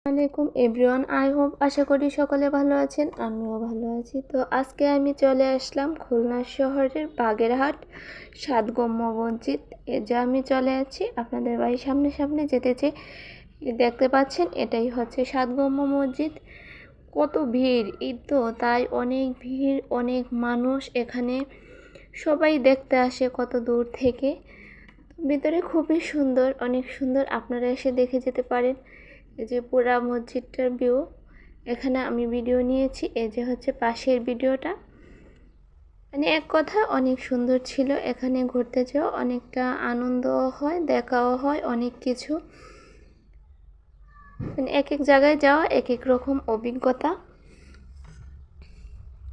আলাইকুম everyone, I hope আশা করি সকলে ভালো আছেন। আমিও ভালো আছি। তো আজকে আমি চলে আসলাম খুলনা শহরের বাগেরহাট সাতগম্য মসজিদ। যে আমি চলে আছি আপনাদের বাড়ির সামনে সামনে যেতেছি। দেখতে পাচ্ছেন এটাই হচ্ছে সাতগম্য মসজিদ। কত ভিড়, ঈদ তো তাই অনেক ভিড়, অনেক মানুষ এখানে সবাই দেখতে আসে কত দূর থেকে। ভিতরে খুবই সুন্দর, অনেক সুন্দর, আপনারা এসে দেখে যেতে পারেন। এই যে পুরা মসজিদটার ভিউ, এখানে আমি ভিডিও নিয়েছি। এই যে হচ্ছে পাশের ভিডিওটা, মানে এক কথা অনেক সুন্দর ছিল। এখানে ঘুরতে যাওয়া অনেকটা আনন্দও হয়, দেখাও হয় অনেক কিছু, মানে এক এক জায়গায় যাওয়া এক এক রকম অভিজ্ঞতা।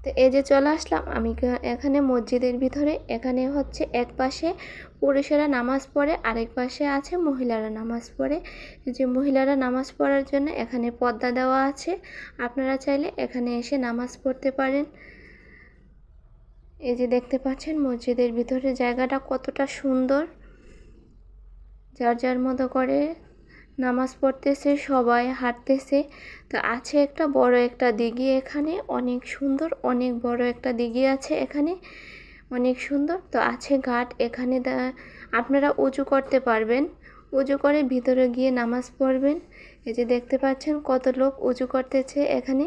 তো এই যে চলে আসলাম আমি এখানে মসজিদের ভিতরে। এখানে হচ্ছে এক পাশে পুরুষেরা নামাজ পড়ে, আরেক পাশে আছে মহিলারা নামাজ পড়ে। যে মহিলারা নামাজ পড়ার জন্য এখানে পর্দা দেওয়া আছে, আপনারা চাইলে এখানে এসে নামাজ পড়তে পারেন। এই যে দেখতে পাচ্ছেন মসজিদের ভিতরে জায়গাটা কতটা সুন্দর, যার যার মতো করে নামাজ পড়তেছে, সবাই হাঁটতেছে। তো আছে একটা বড় একটা দিঘি এখানে, অনেক সুন্দর, অনেক বড় একটা দিঘি আছে এখানে, অনেক সুন্দর। তো আছে ঘাট এখানে, আপনারা উঁচু করতে পারবেন, উঁচু করে ভিতরে গিয়ে নামাজ পড়বেন। এই যে দেখতে পাচ্ছেন কত লোক উঁচু করতেছে এখানে।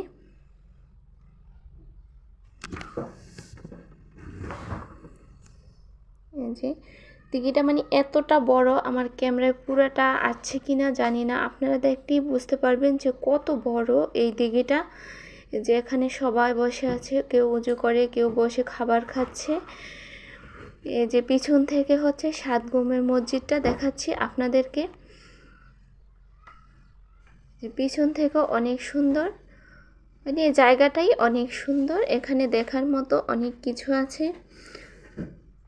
এই যে দিঘিটা মানে এতটা বড়, আমার ক্যামেরায় পুরোটা আছে কিনা জানি না, আপনারা দেখতেই বুঝতে পারবেন যে কত বড় এই দিঘিটা। যে এখানে সবাই বসে আছে, কেউ উঁচু করে, কেউ বসে খাবার খাচ্ছে। এই যে পিছন থেকে হচ্ছে সাতগম্যের মসজিদটা দেখাচ্ছি আপনাদেরকে। যে পিছন থেকে অনেক সুন্দর, মানে এই জায়গাটাই অনেক সুন্দর, এখানে দেখার মতো অনেক কিছু আছে।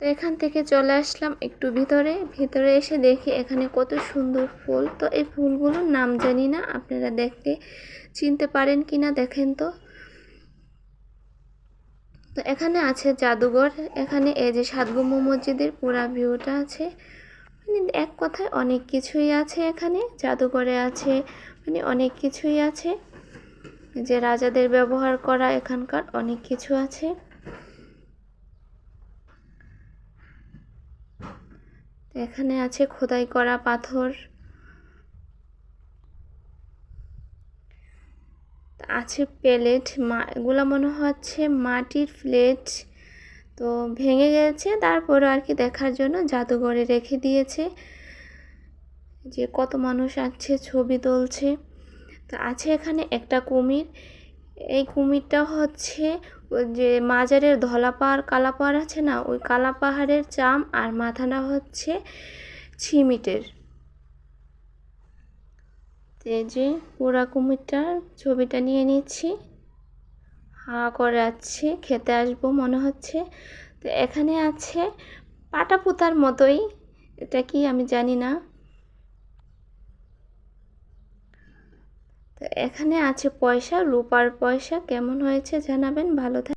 তো এখান থেকে চলে আসলাম একটু ভিতরে। ভিতরে এসে দেখি এখানে কত সুন্দর ফুল। তো এই ফুলগুলোর নাম জানি না, আপনারা দেখতে চিনতে পারেন কিনা দেখেন তো। তো এখানে আছে জাদুঘর। এখানে এই যে সাতগম্য মসজিদের পুরা ভিউটা আছে, মানে এক কথায় অনেক কিছুই আছে এখানে। জাদুঘরে আছে, মানে অনেক কিছুই আছে, যে রাজাদের ব্যবহার করা এখানকার অনেক কিছু আছে। এখানে আছে খোদাই করা পাথর, আছে প্লেট, এগুলো মনে হচ্ছে মাটির প্লেট। তো ভেঙে গেছে, তারপরে আর কি দেখার জন্য জাদুঘরে রেখে দিয়েছে। যে কত মানুষ আসছে, ছবি তুলছে। তো আছে এখানে একটা কুমির। এই কুমিরটা হচ্ছে ওই যে মাজারের ধলাপাহাড় কালাপাহাড় আছে না, ওই কালাপাহাড়ের চাম, আর মাথাটা হচ্ছে ছিমিটের। এই যে পোড়া কুমিরটার ছবিটা নিয়ে নিচ্ছি, হা করে আছে, খেতে আসবো মনে হচ্ছে। তো এখানে আছে পাটা পোতার মতোই, এটা কি আমি জানি না। তো এখানে আছে পয়সা, রূপার পয়সা, কেমন হয়েছে জানাবেন। ভালো থাকবেন।